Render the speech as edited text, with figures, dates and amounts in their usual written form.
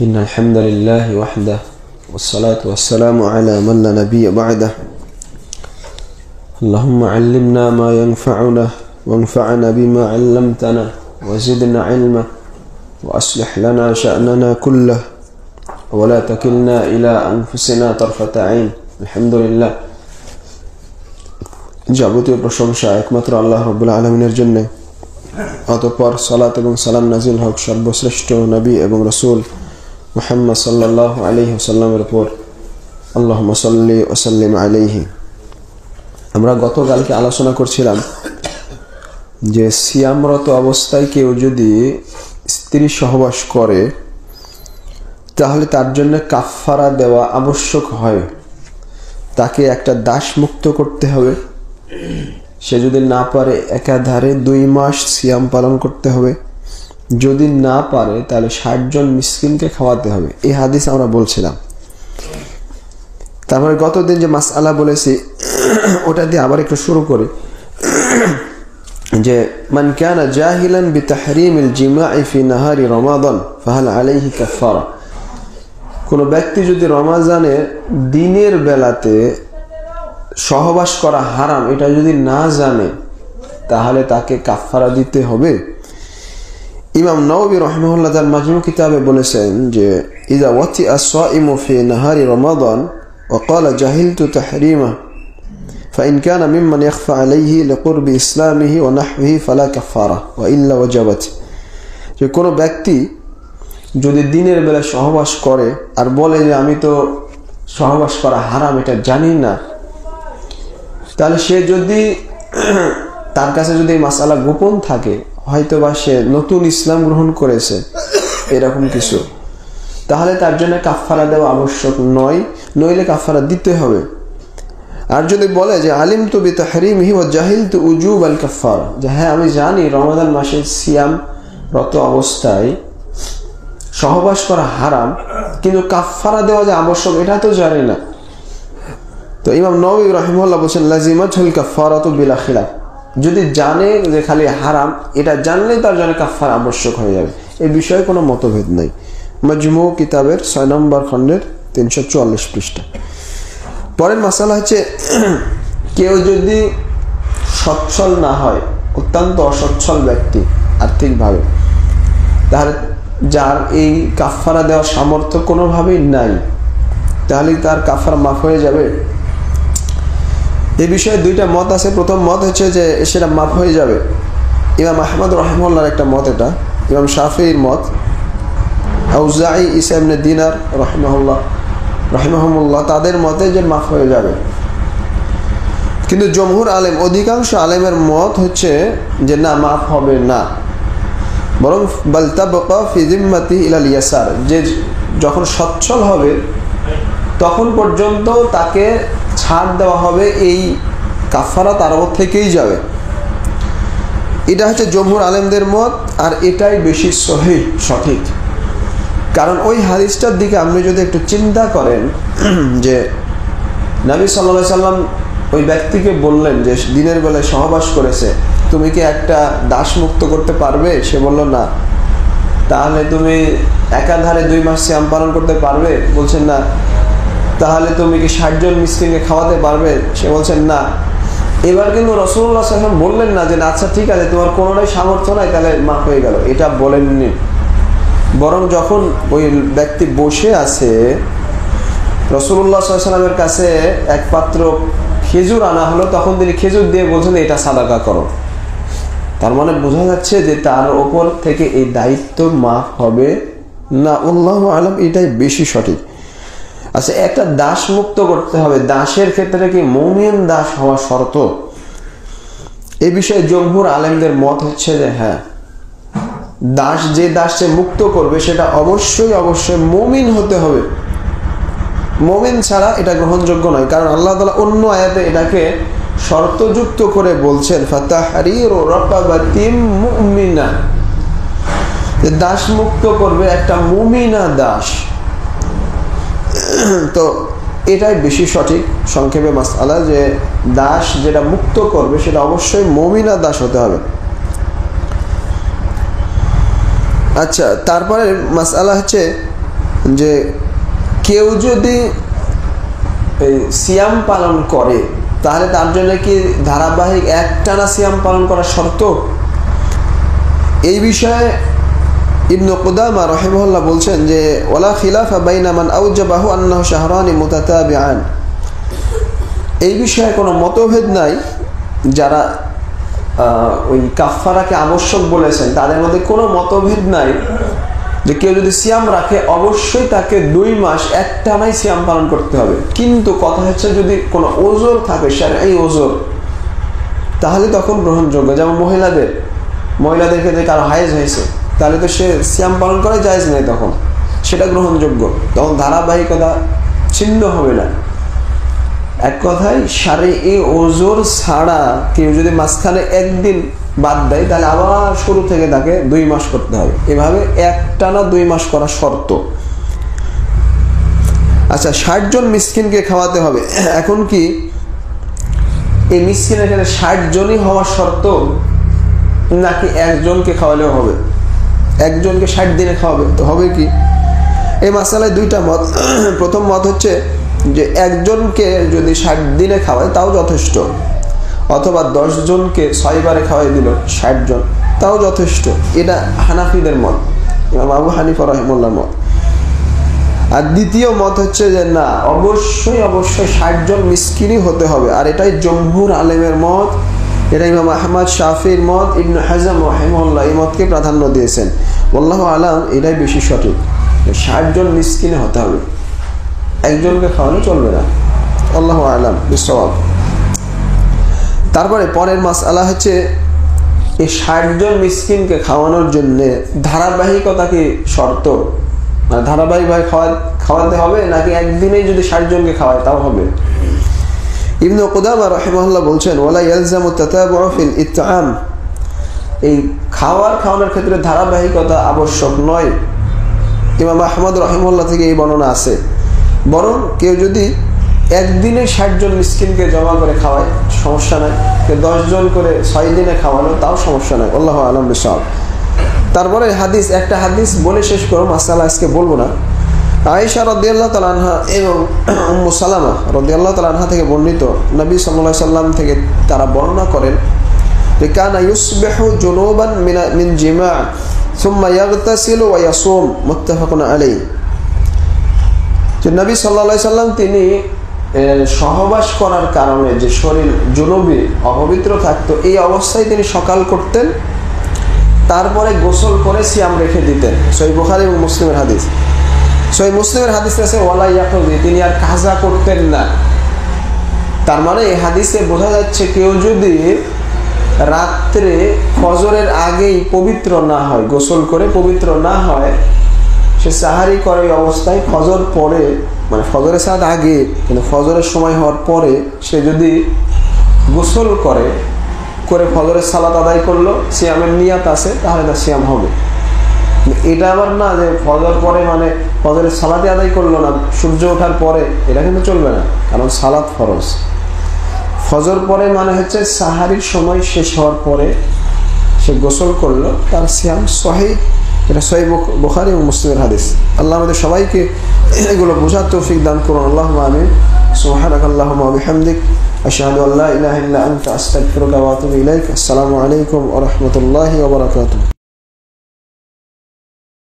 إن الحمد لله وحده والصلاة والسلام على من لا نبي بعده اللهم علمنا ما ينفعنا وانفعنا بما علمتنا وزدنا علما وأصلح لنا شأننا كله ولا تكلنا إلى أنفسنا طرفة عين الحمد لله যাবতীয় প্রশংসা একমাত্র আল্লাহ রাব্বুল আলামিনের জন্য। অতঃপর সালাত এবং সালাম নাজিল হোক সর্বশ্রেষ্ঠ নবী এবং রাসূল মুহাম্মদ সাল্লাল্লাহু আলাইহি ওয়াসাল্লামের উপর। আল্লাহুম্মা সাল্লি ওয়া সাল্লিম আলাইহি। আমরা গতকালকে আলোচনা করছিলাম যে সিয়ামরত অবস্থায় কেউ যদি স্ত্রী সহবাস করে তাহলে তার জন্য কাফফারা দেওয়া আবশ্যক হয়। তাকে একটা দাস মুক্ত করতে হবে। সে যদি না পারে একাধারে 2 মাস সিয়াম পালন করতে হবে। যদি না পারে তাহলে 60 জন মিসকিনকে খাওয়াতে হবে। এই হাদিস আমরা বলছিলাম। তারপরে গতদিন যে মাসআলা বলেছি ওটা দিয়ে আবার একটু শুরু করি যে মান কানা জাহিলান বিতাহরিমিল জিমা'i ফি নাহারি রমাদান ফাহাল আলাইহি কাফফারা। কোন ব্যক্তি যদি রমজানের দিনের বেলাতে সহবাস করা হারাম এটা যদি না জানে তাহলে তাকে কাফফারা দিতে হবে। ইমাম নাওয়াবী রাহিমাহুল্লাহ তার মাজমু কিতাবে বলেছেন যে ইযা ওয়াতিআ আস-সাইমু ফি নাহারি রমাদান ওয়া ক্বালা জাহিলতু তাহরিমা فإن كان ممن يخفى عليه لقرب إسلامه ونحوه فلا كفارة وإلا وجبت। যে কোন ব্যক্তি যদি দিনের বেলা সহবাস করে আর বলে যে আমি তো সহবাস করা হারাম এটা জানি না, তাহলে সে যদি তার কাছে যদি মাসআলা গোপন থাকে, হয়তো বা সে নতুন ইসলাম গ্রহণ করেছে এরকম কিছু, তাহলে তার জন্য কাফফারা দেওয়া আবশ্যক নয়, নইলে কাফফারা দিতে হবে। আর যদি বলে যে আলিমতু বিতাহরিমিহি ওয়া জাহিলতু উজুবাল কাফফারা, যে হ্যাঁ আমি জানি রমাদান মাসে সিয়াম রত অবস্থায় সহবাস করা হারাম, কিন্তু কাফফারা দেওয়া যে আবশ্যক এটা তো জানি না, তো ইমাম নাওয়াবী রাহিমাহুল্লাহ বলেন লাজিমাতুল কাফফারাতু বিলা খিলাফ। যদি জানে যে খালি হারাম এটা জানলেই তার জন্য কাফফারা আবশ্যক হয়ে যাবে, এই বিষয়ে কোনো মতভেদ নাই। মাজমু কিতাবের 6 নম্বর খণ্ডের 344 পৃষ্ঠা। পরের মাসালা হচ্ছে কেউ যদি সচ্ছল না হয়, অত্যন্ত অসচ্ছল ব্যক্তি আর্থিকভাবে, তাহলে যার এই কাফফারা দেওয়ার সামর্থ্য কোনোভাবেই নাই, তাহলে তার কাফফারা মাফ হয়ে যাবে। এই বিষয়ে 2টা মত আছে। প্রথম মত হচ্ছে যে সেটা মাফ হয়ে যাবে। ইমাম আহমদ রাহিমাহুল্লাহর একটা মত এটা, ইমাম শাফিঈর মত, আউজাঈ ঈসা ইবনে দিনার রাহিমাহুল্লাহ তাদের মতে যে মাফ হয়ে যাবে। কিন্তু জমহুর আলেম, অধিকাংশ আলেমের মত হচ্ছে যে না, মাফ হবে না, বরং বাল তাবকা ফি জিম্মাতি ইলাল ইয়াসার, যে যখন সচ্ছল হবে তখন পর্যন্ত তাকে ছাড় দেওয়া হবে, এই কাফফারা তার উপর থেকেই যাবে। এটা হচ্ছে জমহুর আলেমদের মত, আর এটাই বেশি সহিহ, সঠিক। কারণ ওই হাদিসটার দিকে আপনি যদি একটু চিন্তা করেন যে নবী সাল্লাল্লাহু আলাইহি সাল্লাম ওই ব্যক্তিকে বললেন যে দিনের বেলায় সহবাস করেছে, তুমি কি একটা দাস মুক্ত করতে পারবে? সে বলল না। তাহলে তুমি একাধারে 2 মাস সিয়াম পালন করতে পারবে? বলছেন না। তাহলে তুমি কি 60 জন মিসকিনকে খাওয়াতে পারবে? সে বলছেন না। এবার কিন্তু রাসূলুল্লাহ সাল্লাল্লাহু আলাইহি ওয়াসাল্লাম বললেন না যে আচ্ছা ঠিক আছে তোমার কোনোটাই সামর্থ্য নাই তাহলে মাফ হয়ে গেল, এটা বলেননি। বরং যখন ওই ব্যক্তি বসে আছে, রাসূলুল্লাহ সাল্লাল্লাহু আলাইহি ওয়াসাল্লামের কাছে এক পাত্র খেজুর আনা হলো, তখন তিনি খেজুর দিয়ে বলছেন এটা সাদাকা করো। তার মানে বোঝা যাচ্ছে যে তার ওপর থেকে এই দায়িত্ব মাফ হবে না। আল্লাহু আলাম, এটাই বেশি সঠিক। আচ্ছা, একটা দাস মুক্ত করতে হবে, দাসের ক্ষেত্রে কি মুমিন দাস হওয়া শর্ত? এই বিষয়ে জমহুর আলেমদের মত হচ্ছে যে হ্যাঁ, দাস যে দাসকে মুক্ত করবে সেটা অবশ্যই মুমিন হতে হবে। মুমিন ছাড়া এটা গ্রহণযোগ্য নয়। কারণ আল্লাহ তাআলা অন্য আয়াতে এটাকে শর্তযুক্ত করে বলছেন ফাতাহরিরু রাকাবাতিম মুমিনা, যে দাস মুক্ত করবে একটা মুমিনা দাস। তো এটাই বেশি সঠিক সংক্ষেপে মাসআলা, যে দাস যেটা মুক্ত করবে সেটা অবশ্যই মুমিনা দাস হতে হবে। আচ্ছা, তারপরে মাসআলা হচ্ছে যে কেউ যদি সিয়াম পালন করে তাহলে তার জন্য কি ধারাবাহিক একটানা সিয়াম পালন করা শর্ত? এই বিষয়ে ইবনে কুদামা রাহিমাহুল্লাহ বলছেন যে ওয়ালা খিলাফা বাইনা মান আওজাবাহু আন্নাহু শাহরানি মুতাতাবিআন। এই বিষয়ে কোনো মতভেদ নাই। যারা ওই কাফফারাকে আবশ্যক বলেছেন তাদের মধ্যে কোনো মতভেদ নাই যে কেউ যদি সিয়াম রাখে অবশ্যই তাকে 2 মাস একটানাই সিয়াম পালন করতে হবে। কিন্তু কথা হচ্ছে যদি কোনো ওজর থাকে, শারঈ ওজর, তাহলে তখন গ্রহণযোগ্য। যেমন মহিলাদের ক্ষেত্রে কারো হায়েজ হয়েছে, তাহলে তো সে সিয়াম পালন করা জায়েজ নেই, তখন সেটা গ্রহণযোগ্য, তখন ধারাবাহিকতা ছিন্ন হবে না। এক কথায় শারঈ ওজর ছাড়া কেউ যদি মাঝখানে একদিন বাদ দেয় তাহলে আবার শুরু থেকে তাকে 2 মাস করতে হবে। এভাবে একটানা 2 মাস করা শর্ত। আচ্ছা, 60 জন মিসকিনকে খাওয়াতে হবে। এখন কি এই মিসকিনের ক্ষেত্রে 60 জনই হওয়া শর্ত, নাকি একজনকে খাওয়ালেও হবে? একজনকে 60 দিনে খাওয়াবে তো হবে কি? এই মাসালায় 2টা মত। প্রথম মত হচ্ছে যে একজনকে যদি 60 দিনে খাওয়ায় তাও যথেষ্ট, অথবা 10 জনকে 6 বারে খাওয়াই দিল 60 জন, তাও যথেষ্ট। এটা হানাফিদের মত, ইমাম আবু হানিফা রাহিমাহুল্লাহর মত। আর দ্বিতীয় মত হচ্ছে যে না, অবশ্যই 60 জন মিসকিনই হতে হবে, আর এটাই জমহুর আলেমের মত। এটা ইমাম আহমদ, শাফির মত, ইবনে হাজম রাহিমাহুল্লাহ এই মতকে প্রাধান্য দিয়েছেন। আল্লাহু আলাম, এটাই বেশি সঠিক। 60 জন মিসকিনে হতে হবে, একজনকে খাওয়ানো চলবে না। আল্লাহু আলাম বিসওয়াব। তারপরে পরের মাসআলা হচ্ছে এই 60 জন মিসকিনকে খাওয়ানোর জন্য ধারাবাহিকতা কি শর্ত? মানে ধারাবাহিকভাবে খাওয়াতে হবে, নাকি একদিনেই যদি 60 জনকে খাওয়ায় তাও হবে? ইবনে কুদামা রাহিমাহুল্লাহ বলছেন ওয়ালা ইয়ালজামু তাতাবুউ ফিল ইতআম। এই খাওয়ানোর ক্ষেত্রে ধারাবাহিকতা আবশ্যক নয়। ইমাম আহমদ রাহিমাহুল্লাহ থেকে এই বর্ণনা আছে। বরং কেউ যদি একদিনে 60 জন মিসকিনকে জমা করে খাওয়ায় সমস্যা নাই, কেউ 10 জন করে 6 দিনে খাওয়ালো তাও সমস্যা নাই। আল্লাহু আলাম বিসওয়াব। তারপরে একটা হাদিস বলে শেষ করো, মাসালা আজকে বলবো না। আয়েশা রাদিয়াল্লাহু তাআলা আনহা এবং উম্মু সালামা রাদিয়াল্লাহু তাআলা আনহা থেকে বর্ণিত, নবী সাল্লাল্লাহু আলাইহি সাল্লাম থেকে তারা বর্ণনা করেন যে কানা ইউসবিহু জুনুবান মিন জিমা সুম্মা ইয়াগতাসিলু ওয়া ইয়াসুম, মুত্তাফাকুন আলাইহি। যে নবী সাল্লাল্লাহু আলাইহি সাল্লাম তিনি সহবাস করার কারণে যে শরীর জুনুবি অপবিত্র থাকতো, এই অবস্থায় তিনি সকাল করতেন, তারপরে গোসল করে সিয়াম রেখে দিতেন। সহিহ বুখারী এবং মুসলিমের হাদিস। সহিহ মুসলিমের হাদিসে আছে ওয়ালা ইয়াকদি, তিনি আর কাজা করতেন না। তার মানে এই হাদিসে বোঝা যাচ্ছে কেউ যদি রাত্রে ফজরের আগেই পবিত্র না হয়, গোসল করে পবিত্র না হয়, সে সাহারি করে এই অবস্থায় ফজর পরে, মানে ফজরের সাথে আগে কিন্তু ফজরের সময় হওয়ার পরে সে যদি গোসল করে ফজরের সালাত আদায় করলো, সিয়ামের নিয়াত আছে, তাহলে তার সিয়াম হবে। এটা আবার না যে ফজর পরে মানে ফজরের সালাতে আদায় করলো না, সূর্য ওঠার পরে, এটা কিন্তু চলবে না, কারণ সালাত ফরজ। ফজর পরে মানে হচ্ছে সাহারির সময় শেষ হওয়ার পরে সে গোসল করলো, তার সিয়াম সহিহ। এটা সহিহ বুখারী এবং মুসলিমের হাদিস। আল্লাহ আমাদের সবাইকে এগুলো বোঝার তৌফিক দান করুন। আল্লাহুম্মা আমিন। সুবহানাকাল্লাহুম্মা ওয়া বিহামদিক, আশহাদু আল্লা ইলাহা ইল্লা আনতা, আস্তাগফিরুকা ওয়া আতুবু ইলাইক। আসসালামু আলাইকুম ওয়া রাহমাতুল্লাহি ওয়া বারাকাতুহু।